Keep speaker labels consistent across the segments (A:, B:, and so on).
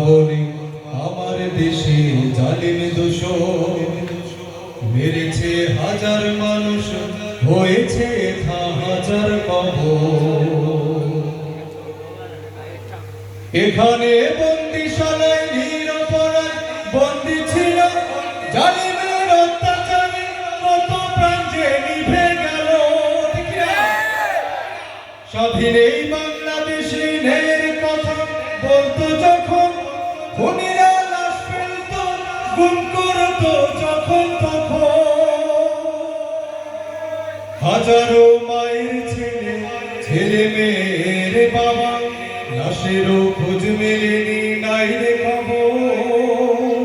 A: বলি আমার দেশে জালিম দোষর মেরেছে হাজার মানুষ, হয়েছে হাজার কবর। এখানে বন্দিশালায় নিরপরাধ বন্দী ছিল জালিমের অত্যাচারে, কত প্রাণ যে নিভে গেল। স্বাধীন এই বাংলাদেশে ন্যায়ের কথা বলতো যখন, খুনিরা লাশ ফেলতো গুম করতো যখন তখন। হাজারো মায়ের ছেলে ছেলে মেয়ের বাবা, লাশেরও খোঁজ মেলেনি, নাই রে খবর।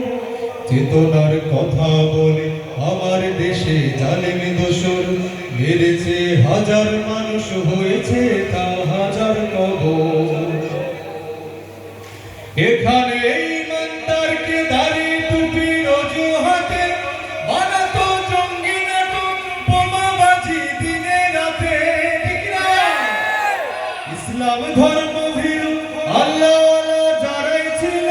A: চেতনার কথা বলে আমার দেশে জালিম দোসর মেরেছে হাজার মানুষ, হয়েছে তা হাজার কবর। এখানে ইমানদারকে দাড়ি টুপির অজুহাতে বানাতো জঙ্গি নাটক, বোমাবাজি দিনে রাতে। ইসলাম ধর্ম ভীরু আল্লাহওয়ালা যারাই ছিল,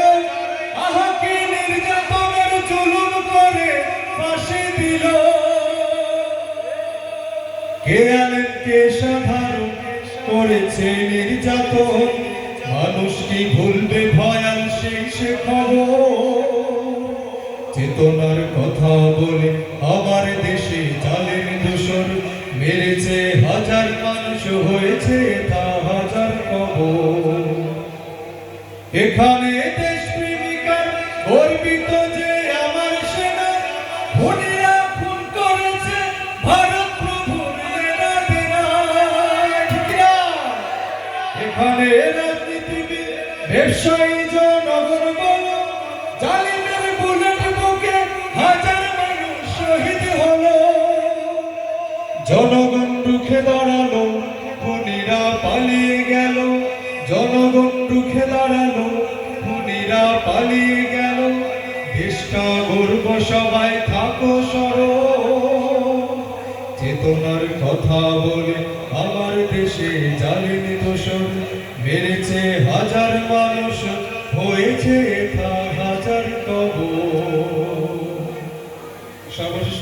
A: আহাকে নির্যাতনের জুলুম করে ফাঁসি দিল। কে আলেম কে সাধারণ করেছে নির্যাতন, মানুষ কি ভুলবে ভয়াল সেই সে খবর। চেতনার কথা বলে আমার দেশে জালিম দোসর মেরেছে হাজার মানুষ, হয়েছে তা হাজার কবর। এখানে দেশ প্রেমিকা গর্বিত যে আমার সেনা, খুনিরা খুন করেছে ভারত প্রভুর লেনা দেনা। এখানে রাজনীতিবিদ ব্যবসায়ী জনগণ বলো, জালিমের বুলেট বুকে হাজার মানুষ শহীদ হলো। জনগণ রুখে দাঁড়ালো, খুনিরা পালিয়ে গেল। জনগণ রুখে দাঁড়ালো, খুনিরা পালিয়ে গেল। দেশটা গর্ব সবাই থাকো স্মরণ। চেতনার কথা বলে আমার দেশে জালিম দোসর মেরেছে হাজার মানুষ, হয়েছে তা হাজার কবর। সর্বশেষ